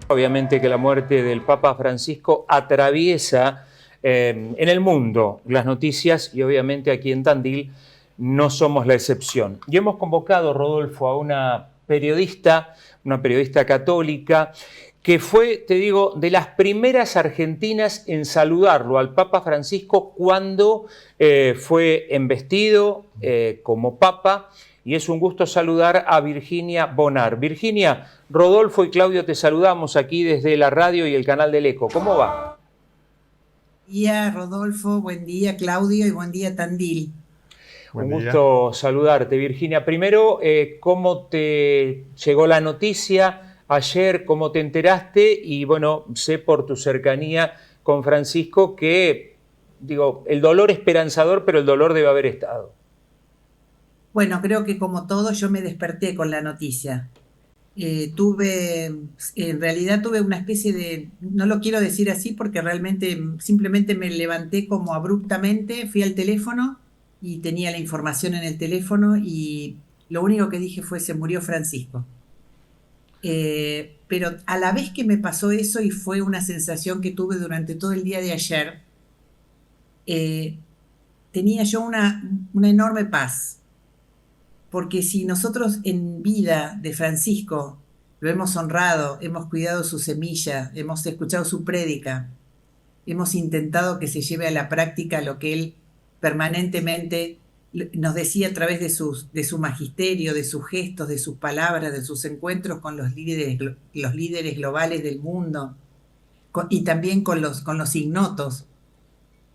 Obviamente que la muerte del Papa Francisco atraviesa en el mundo las noticias y obviamente aquí en Tandil no somos la excepción. Y hemos convocado, Rodolfo, a una periodista católica, que fue, te digo, de las primeras argentinas en saludarlo al Papa Francisco cuando fue embestido como Papa. Y es un gusto saludar a Virginia Bonar. Virginia, Rodolfo y Claudio te saludamos aquí desde la radio y el canal del Eco. ¿Cómo va? Buen día, Rodolfo, buen día, Claudio, y buen día, Tandil. Un gusto saludarte, Virginia. Primero, ¿cómo te llegó la noticia ayer? ¿Cómo te enteraste? Y bueno, sé por tu cercanía con Francisco que, digo, el dolor esperanzador, pero el dolor debe haber estado. Bueno, creo que como todo yo me desperté con la noticia. En realidad tuve una especie de, no lo quiero decir así porque realmente simplemente me levanté como abruptamente, fui al teléfono y tenía la información en el teléfono y lo único que dije fue se murió Francisco. Pero a la vez que me pasó eso y fue una sensación que tuve durante todo el día de ayer, eh, tenía yo una enorme paz. Porque si nosotros en vida de Francisco lo hemos honrado, hemos cuidado su semilla, hemos escuchado su prédica, hemos intentado que se lleve a la práctica lo que él permanentemente nos decía a través de su magisterio, de sus gestos, de sus palabras, de sus encuentros con los líderes globales del mundo y también con los ignotos.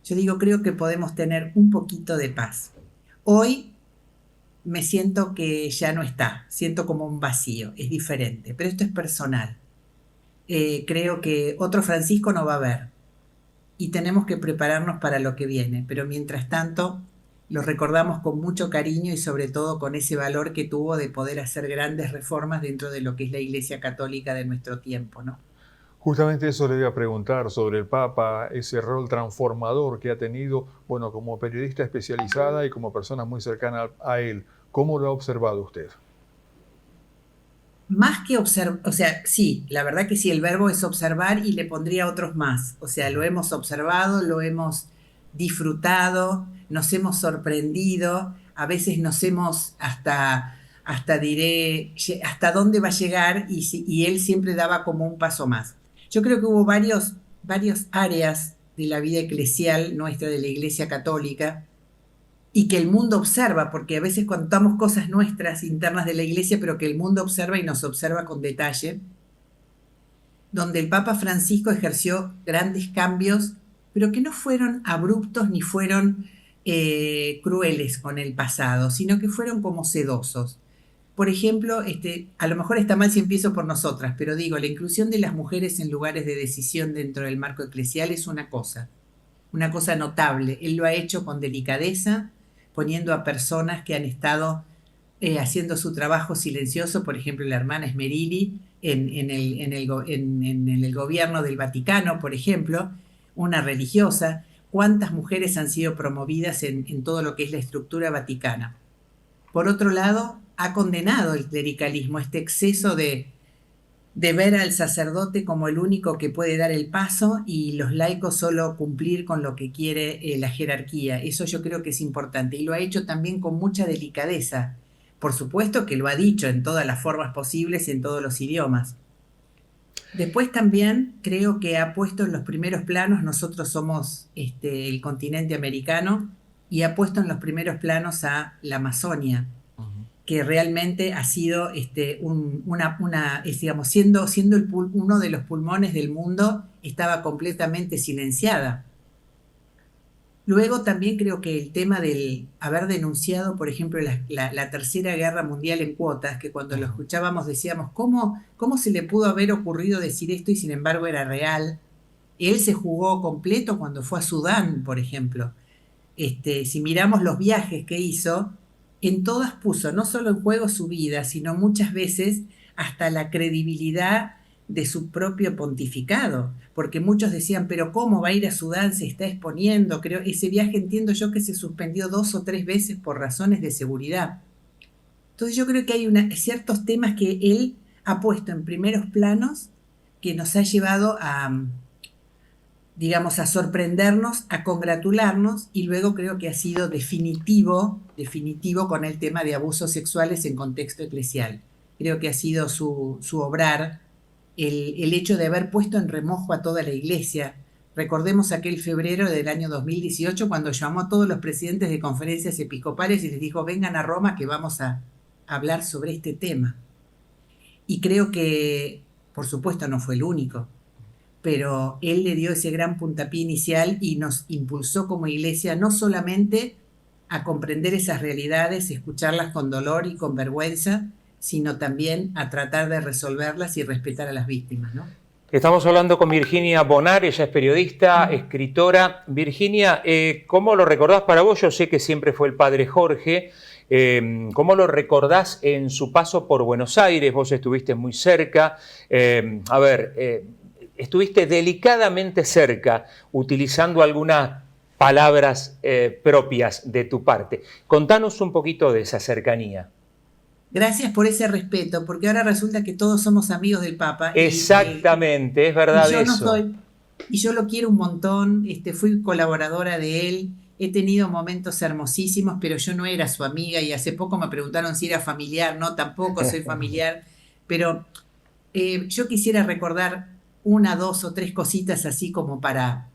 Yo digo, creo que podemos tener un poquito de paz. Hoy me siento que ya no está, siento como un vacío, es diferente, pero esto es personal. Creo que otro Francisco no va a haber y tenemos que prepararnos para lo que viene, pero mientras tanto lo recordamos con mucho cariño y sobre todo con ese valor que tuvo de poder hacer grandes reformas dentro de lo que es la Iglesia Católica de nuestro tiempo, ¿no? Justamente eso le iba a preguntar sobre el Papa, ese rol transformador que ha tenido, bueno, como periodista especializada y como persona muy cercana a él. ¿Cómo lo ha observado usted? Más que observar, o sea, sí, la verdad que sí, el verbo es observar y le pondría otros más. O sea, lo hemos observado, lo hemos disfrutado, nos hemos sorprendido, a veces nos hemos hasta diré, hasta dónde va a llegar y él siempre daba como un paso más. Yo creo que hubo varios áreas de la vida eclesial nuestra de la Iglesia Católica y que el mundo observa, porque a veces contamos cosas nuestras internas de la iglesia, pero que el mundo observa y nos observa con detalle, donde el Papa Francisco ejerció grandes cambios, pero que no fueron abruptos ni fueron crueles con el pasado, sino que fueron como sedosos. Por ejemplo, a lo mejor está mal si empiezo por nosotras, pero digo, la inclusión de las mujeres en lugares de decisión dentro del marco eclesial es una cosa notable. Él lo ha hecho con delicadeza, poniendo a personas que han estado haciendo su trabajo silencioso, por ejemplo, la hermana Smerili en el gobierno del Vaticano, por ejemplo, una religiosa. ¿Cuántas mujeres han sido promovidas en todo lo que es la estructura vaticana? Por otro lado, ha condenado el clericalismo, este exceso de ver al sacerdote como el único que puede dar el paso y los laicos solo cumplir con lo que quiere la jerarquía. Eso yo creo que es importante y lo ha hecho también con mucha delicadeza. Por supuesto que lo ha dicho en todas las formas posibles y en todos los idiomas. Después también creo que ha puesto en los primeros planos, nosotros somos el continente americano, y ha puesto en los primeros planos a la Amazonia, que realmente ha sido digamos, siendo uno de los pulmones del mundo, estaba completamente silenciada. Luego también creo que el tema del haber denunciado, por ejemplo, la Tercera Guerra Mundial en cuotas, que cuando lo escuchábamos decíamos, ¿cómo se le pudo haber ocurrido decir esto y sin embargo era real? Él se jugó completo cuando fue a Sudán, por ejemplo. Si miramos los viajes que hizo, en todas puso no solo en juego su vida, sino muchas veces hasta la credibilidad de su propio pontificado, porque muchos decían, pero ¿cómo va a ir a Sudán? Se está exponiendo. Creo, ese viaje entiendo yo que se suspendió 2 o 3 veces por razones de seguridad. Entonces yo creo que hay ciertos temas que él ha puesto en primeros planos que nos ha llevado a, digamos, a sorprendernos, a congratularnos, y luego creo que ha sido definitivo con el tema de abusos sexuales en contexto eclesial. Creo que ha sido su obrar el hecho de haber puesto en remojo a toda la iglesia. Recordemos aquel febrero del año 2018 cuando llamó a todos los presidentes de conferencias episcopales y les dijo: vengan a Roma que vamos a hablar sobre este tema. Y creo que, por supuesto, no fue el único, pero él le dio ese gran puntapié inicial y nos impulsó como iglesia no solamente a comprender esas realidades, escucharlas con dolor y con vergüenza, sino también a tratar de resolverlas y respetar a las víctimas, ¿no? Estamos hablando con Virginia Bonar, ella es periodista, escritora. Virginia, ¿cómo lo recordás para vos? Yo sé que siempre fue el padre Jorge. ¿Cómo lo recordás en su paso por Buenos Aires? Vos estuviste muy cerca. Estuviste delicadamente cerca, utilizando algunas palabras propias de tu parte. Contanos un poquito de esa cercanía. Gracias por ese respeto, porque ahora resulta que todos somos amigos del Papa. Exactamente, es verdad y yo eso. No soy, y yo lo quiero un montón, fui colaboradora de él, he tenido momentos hermosísimos, pero yo no era su amiga y hace poco me preguntaron si era familiar. No, tampoco soy familiar, pero yo quisiera recordar una, dos o tres cositas así como para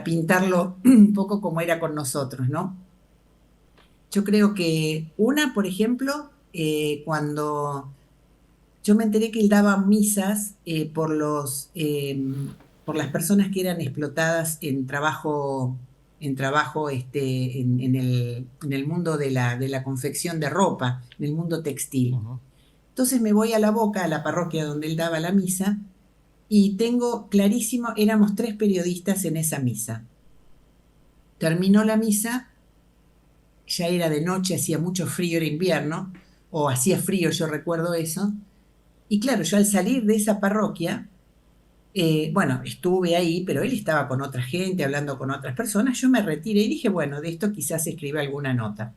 pintarlo un poco como era con nosotros, ¿no? Yo creo que una, por ejemplo, cuando yo me enteré que él daba misas por las personas que eran explotadas en trabajo en el mundo de la confección de ropa, en el mundo textil. Uh-huh. Entonces me voy a La Boca, a la parroquia donde él daba la misa, y tengo clarísimo, éramos 3 periodistas en esa misa. Terminó la misa, ya era de noche, hacía mucho frío, era invierno, o hacía frío, yo recuerdo eso. Y claro, yo al salir de esa parroquia, estuve ahí, pero él estaba con otra gente, hablando con otras personas. Yo me retiré y dije, bueno, de esto quizás escriba alguna nota.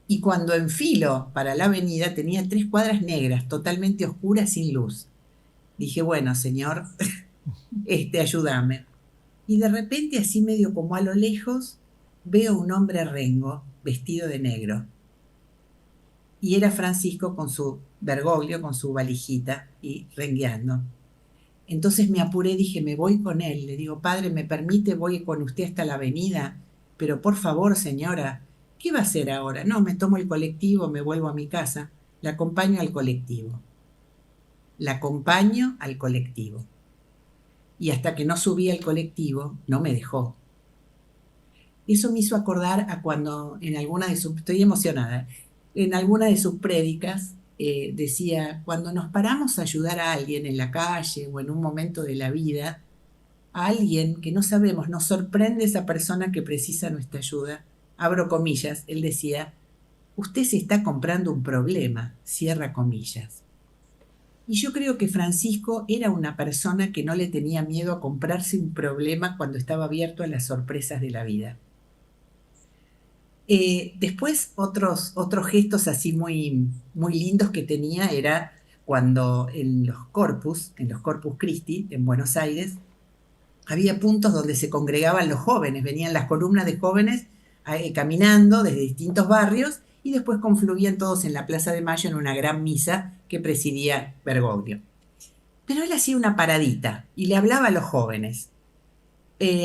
Y cuando enfilo para la avenida, tenía 3 cuadras negras, totalmente oscuras, sin luz. Dije, bueno, señor, ayúdame. Y de repente, así medio como a lo lejos, veo un hombre rengo, vestido de negro. Y era Francisco con su Bergoglio, con su valijita, y rengueando. Entonces me apuré, dije, me voy con él. Le digo, padre, ¿me permite? Voy con usted hasta la avenida. Pero por favor, señora, ¿qué va a hacer ahora? No, me tomo el colectivo, me vuelvo a mi casa. La acompaño al colectivo. Y hasta que no subí al colectivo, no me dejó. Eso me hizo acordar a cuando estoy emocionada, en alguna de sus prédicas decía, cuando nos paramos a ayudar a alguien en la calle o en un momento de la vida, a alguien que no sabemos, nos sorprende esa persona que precisa nuestra ayuda, abro comillas, él decía, usted se está comprando un problema, cierra comillas. Y yo creo que Francisco era una persona que no le tenía miedo a comprarse un problema cuando estaba abierto a las sorpresas de la vida. Después otros gestos así muy, muy lindos que tenía era cuando en los Corpus Christi, en Buenos Aires, había puntos donde se congregaban los jóvenes, venían las columnas de jóvenes caminando desde distintos barrios y después confluían todos en la Plaza de Mayo en una gran misa que presidía Bergoglio. Pero él hacía una paradita y le hablaba a los jóvenes.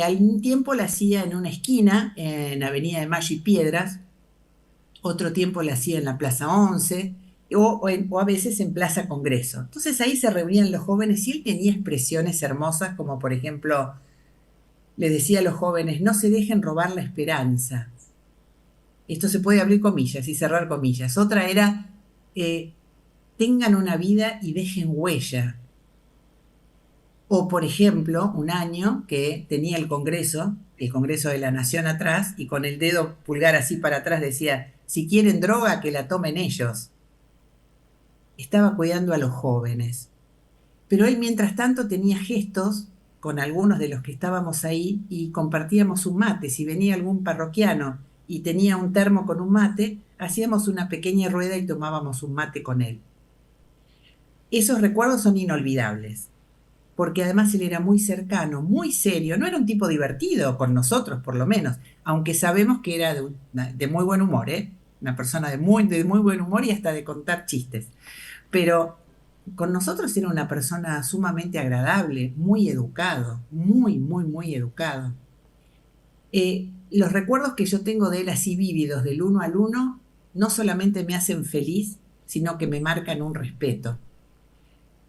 Algún tiempo la hacía en una esquina, en Avenida de Mayo y Piedras, otro tiempo la hacía en la Plaza 11, o a veces en Plaza Congreso. Entonces ahí se reunían los jóvenes y él tenía expresiones hermosas, como por ejemplo, le decía a los jóvenes, no se dejen robar la esperanza. Esto se puede abrir comillas y cerrar comillas. Otra era, tengan una vida y dejen huella. O, por ejemplo, un año que tenía el Congreso de la Nación atrás, y con el dedo pulgar así para atrás decía, si quieren droga, que la tomen ellos. Estaba cuidando a los jóvenes. Pero él, mientras tanto, tenía gestos con algunos de los que estábamos ahí y compartíamos un mate. Si venía algún parroquiano y tenía un termo con un mate, hacíamos una pequeña rueda y tomábamos un mate con él. Esos recuerdos son inolvidables, porque además él era muy cercano, muy serio, no era un tipo divertido con nosotros, por lo menos, aunque sabemos que era de muy buen humor, ¿eh? Una persona de muy buen humor y hasta de contar chistes. Pero con nosotros era una persona sumamente agradable, muy educado, muy, muy, muy educado. Los recuerdos que yo tengo de él así vívidos, del uno al uno, no solamente me hacen feliz, sino que me marcan un respeto.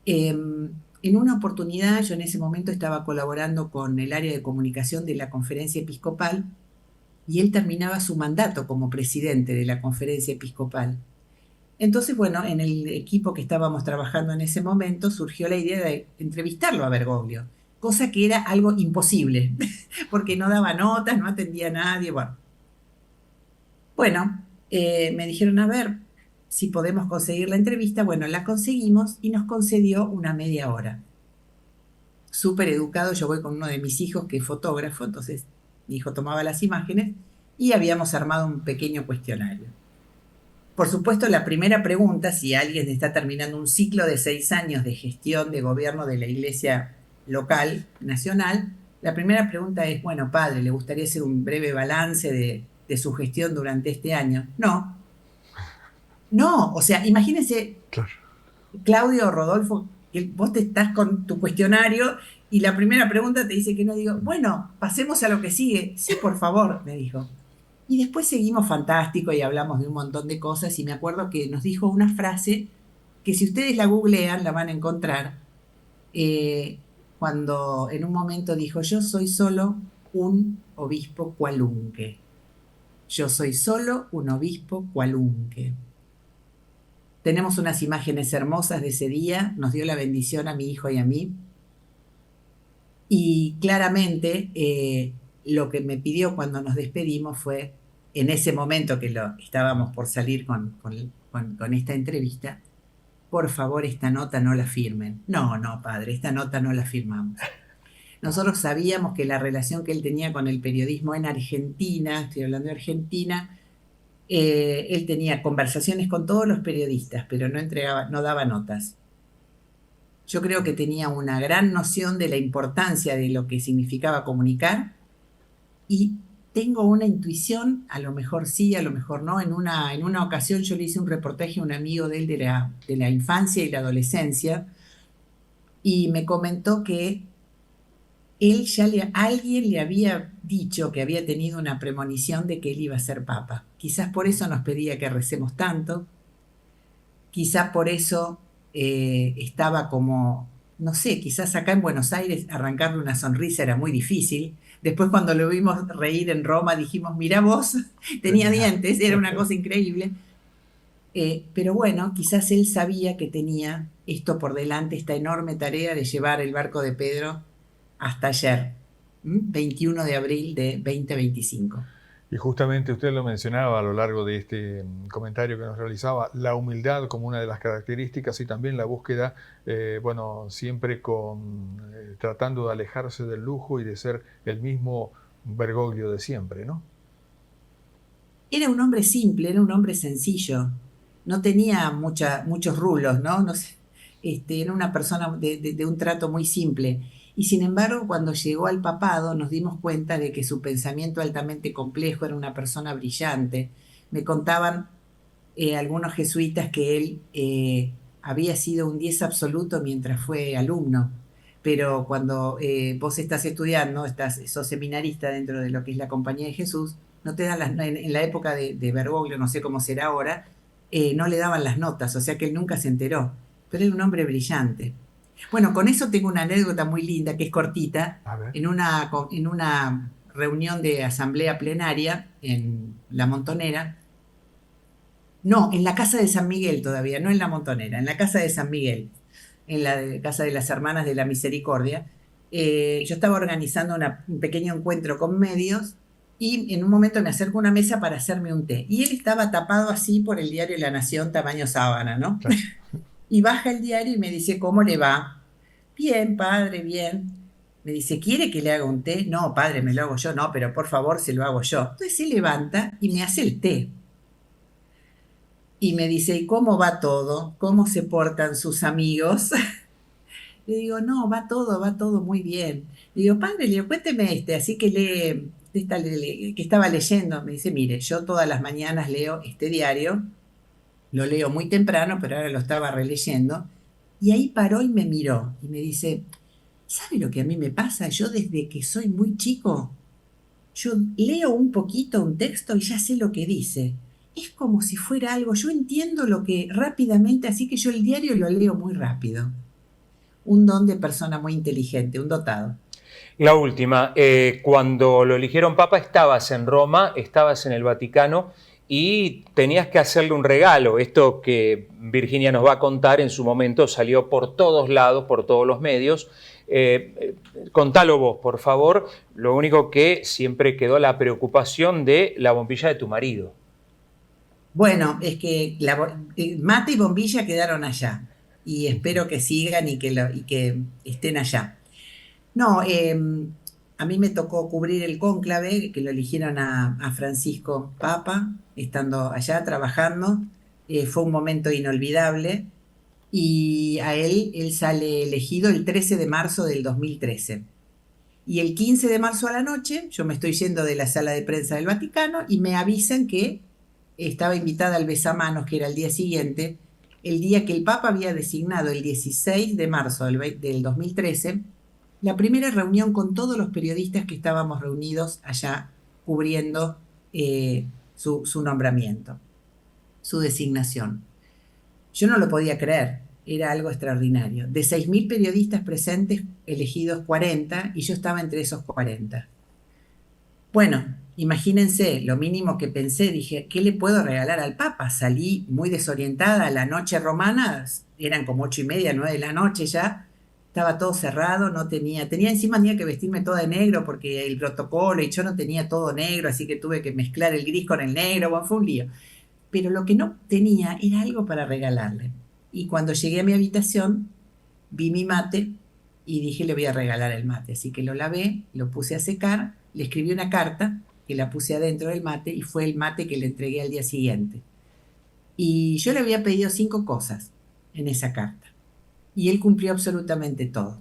En una oportunidad, yo en ese momento estaba colaborando con el área de comunicación de la Conferencia Episcopal y él terminaba su mandato como presidente de la Conferencia Episcopal. Entonces, bueno, en el equipo que estábamos trabajando en ese momento surgió la idea de entrevistarlo a Bergoglio, cosa que era algo imposible, porque no daba notas, no atendía a nadie. Bueno, me dijeron, a ver si podemos conseguir la entrevista. Bueno, la conseguimos y nos concedió una media hora. Súper educado, yo voy con uno de mis hijos que es fotógrafo, entonces mi hijo tomaba las imágenes y habíamos armado un pequeño cuestionario. Por supuesto, la primera pregunta, si alguien está terminando un ciclo de 6 años de gestión de gobierno de la iglesia local, nacional, la primera pregunta es, bueno, padre, ¿le gustaría hacer un breve balance de su gestión durante este año? No, no, o sea, imagínense, Claro. Claudio o Rodolfo, que vos te estás con tu cuestionario y la primera pregunta te dice que no. Digo, bueno, pasemos a lo que sigue. Sí, por favor, me dijo. Y después seguimos fantástico y hablamos de un montón de cosas y me acuerdo que nos dijo una frase que si ustedes la googlean la van a encontrar, eh, cuando en un momento dijo, yo soy solo un obispo cualunque. Yo soy solo un obispo cualunque. Tenemos unas imágenes hermosas de ese día, nos dio la bendición a mi hijo y a mí. Y claramente lo que me pidió cuando nos despedimos fue, en ese momento que estábamos por salir con esta entrevista, por favor esta nota no la firmen. No, no, padre, esta nota no la firmamos. Nosotros sabíamos que la relación que él tenía con el periodismo en Argentina, estoy hablando de Argentina, él tenía conversaciones con todos los periodistas, pero no entregaba, no daba notas. Yo creo que tenía una gran noción de la importancia de lo que significaba comunicar y tengo una intuición, a lo mejor sí, a lo mejor no. En una ocasión yo le hice un reportaje a un amigo de él de la infancia y la adolescencia y me comentó que alguien le había dicho que había tenido una premonición de que él iba a ser papa. Quizás por eso nos pedía que recemos tanto, quizás por eso estaba como, no sé, quizás acá en Buenos Aires arrancarle una sonrisa era muy difícil. Después cuando lo vimos reír en Roma dijimos, mira vos, tenía dientes, era una cosa increíble. Pero bueno, quizás él sabía que tenía esto por delante, esta enorme tarea de llevar el barco de Pedro hasta ayer, 21 de abril de 2025. Y justamente usted lo mencionaba a lo largo de este comentario que nos realizaba, la humildad como una de las características y también la búsqueda, bueno, siempre tratando de alejarse del lujo y de ser el mismo Bergoglio de siempre, ¿no? Era un hombre simple, era un hombre sencillo, no tenía muchos rulos, ¿no? No sé, era una persona de un trato muy simple. Y sin embargo, cuando llegó al papado, nos dimos cuenta de que su pensamiento altamente complejo era una persona brillante. Me contaban algunos jesuitas que él había sido un 10 absoluto mientras fue alumno, pero cuando vos estás estudiando, sos seminarista dentro de lo que es la Compañía de Jesús, no te dan en la época de Bergoglio, no sé cómo será ahora, no le daban las notas, o sea que él nunca se enteró, pero era un hombre brillante. Bueno, con eso tengo una anécdota muy linda, que es cortita, A ver. en una reunión de asamblea plenaria en La Montonera. No, en la casa de San Miguel todavía, no en La Montonera, en la casa de San Miguel, en la casa de las Hermanas de la Misericordia. Yo estaba organizando un pequeño encuentro con medios y en un momento me acerco a una mesa para hacerme un té. Y él estaba tapado así por el diario La Nación, tamaño sábana, ¿no? Claro. Y baja el diario y me dice, ¿cómo le va? Bien, padre, bien. Me dice, ¿quiere que le haga un té? No, padre, me lo hago yo. No, pero por favor, se lo hago yo. Entonces se levanta y me hace el té. Y me dice, ¿y cómo va todo? ¿Cómo se portan sus amigos? Le digo, no, va todo muy bien. Le digo, padre, le digo, cuénteme así que que estaba leyendo. Me dice, mire, yo todas las mañanas leo este diario, lo leo muy temprano, pero ahora lo estaba releyendo. Y ahí paró y me miró y me dice, ¿sabe lo que a mí me pasa? Yo desde que soy muy chico, yo leo un poquito un texto y ya sé lo que dice. Es como si fuera algo, yo entiendo lo que rápidamente, así que yo el diario lo leo muy rápido. Un don de persona muy inteligente, un dotado. La última, cuando lo eligieron papa estabas en Roma, estabas en el Vaticano y tenías que hacerle un regalo. Esto que Virginia nos va a contar en su momento salió por todos lados, por todos los medios. Contalo vos, por favor. Lo único que siempre quedó la preocupación de la bombilla de tu marido. Bueno, es que mate y bombilla quedaron allá y espero que sigan y que estén allá. No, a mí me tocó cubrir el cónclave, que lo eligieron a Francisco Papa, estando allá trabajando. Fue un momento inolvidable y él sale elegido el 13 de marzo del 2013. Y el 15 de marzo a la noche, yo me estoy yendo de la sala de prensa del Vaticano y me avisan que estaba invitada al besamanos, que era el día siguiente, el día que el Papa había designado, el 16 de marzo del 2013, la primera reunión con todos los periodistas que estábamos reunidos allá cubriendo su nombramiento, su designación. Yo no lo podía creer, era algo extraordinario. De 6.000 periodistas presentes, elegidos 40, y yo estaba entre esos 40. Bueno, imagínense, lo mínimo que pensé, dije, ¿qué le puedo regalar al Papa? Salí muy desorientada, la noche romana, eran como 8:30, 9 de la noche ya, estaba todo cerrado, tenía encima tenía que vestirme toda de negro porque el protocolo y yo no tenía todo negro, así que tuve que mezclar el gris con el negro, bueno, fue un lío. Pero lo que no tenía era algo para regalarle. Y cuando llegué a mi habitación, vi mi mate y dije, le voy a regalar el mate. Así que lo lavé, lo puse a secar, le escribí una carta que la puse adentro del mate y fue el mate que le entregué al día siguiente. Y yo le había pedido 5 cosas en esa carta. Y él cumplió absolutamente todo.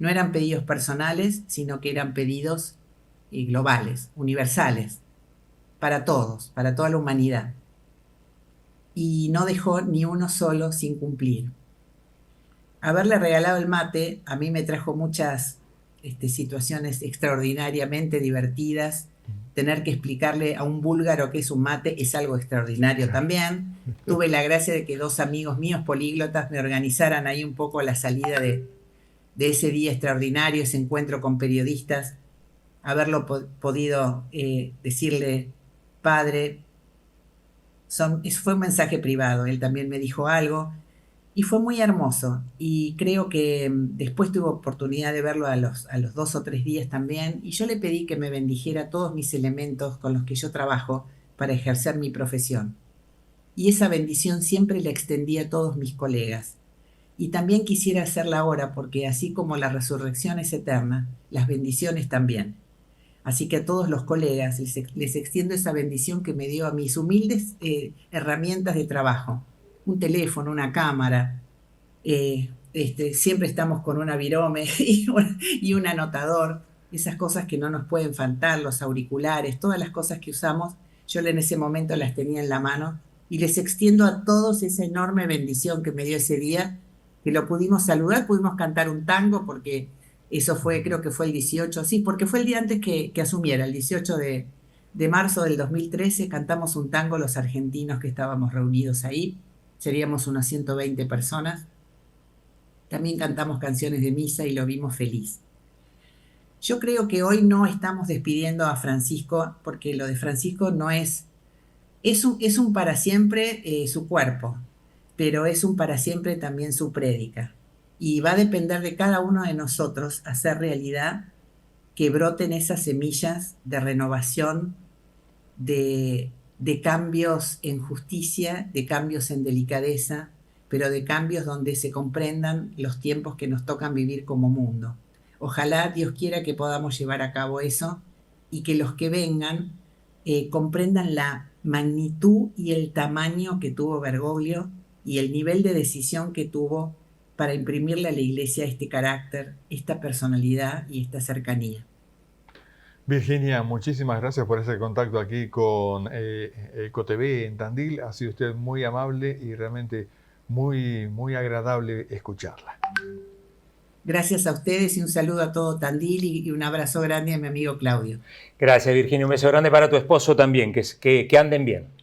No eran pedidos personales, sino que eran pedidos globales, universales, para todos, para toda la humanidad. Y no dejó ni uno solo sin cumplir. Haberle regalado el mate a mí me trajo muchas situaciones extraordinariamente divertidas. Tener que explicarle a un búlgaro qué es un mate es algo extraordinario también. Tuve la gracia de que 2 amigos míos políglotas me organizaran ahí un poco la salida de ese día extraordinario, ese encuentro con periodistas, haberlo podido decirle, padre, eso fue un mensaje privado, él también me dijo algo, y fue muy hermoso. Y creo que después tuve oportunidad de verlo a los 2 o 3 días también, y yo le pedí que me bendijera todos mis elementos con los que yo trabajo para ejercer mi profesión. Y esa bendición siempre la extendí a todos mis colegas. Y también quisiera hacerla ahora, porque así como la resurrección es eterna, las bendiciones también. Así que a todos los colegas les extiendo esa bendición que me dio a mis humildes herramientas de trabajo. Un teléfono, una cámara. Siempre estamos con una virome y un anotador. Esas cosas que no nos pueden faltar, los auriculares, todas las cosas que usamos, yo en ese momento las tenía en la mano y les extiendo a todos esa enorme bendición que me dio ese día, que lo pudimos saludar, pudimos cantar un tango porque eso fue, creo que fue el 18, sí, porque fue el día antes que asumiera, el 18 de marzo del 2013, cantamos un tango los argentinos que estábamos reunidos ahí, seríamos unas 120 personas. También cantamos canciones de misa y lo vimos feliz. Yo creo que hoy no estamos despidiendo a Francisco porque lo de Francisco no es un para siempre su cuerpo, pero es un para siempre también su prédica. Y va a depender de cada uno de nosotros hacer realidad que broten esas semillas de renovación, de cambios en justicia, de cambios en delicadeza, pero de cambios donde se comprendan los tiempos que nos tocan vivir como mundo. Ojalá Dios quiera que podamos llevar a cabo eso y que los que vengan comprendan la magnitud y el tamaño que tuvo Bergoglio y el nivel de decisión que tuvo para imprimirle a la Iglesia este carácter, esta personalidad y esta cercanía. Virginia, muchísimas gracias por ese contacto aquí con EcoTV en Tandil. Ha sido usted muy amable y realmente muy agradable escucharla. Gracias a ustedes y un saludo a todo Tandil y un abrazo grande a mi amigo Claudio. Gracias, Virginia. Un beso grande para tu esposo también, que anden bien.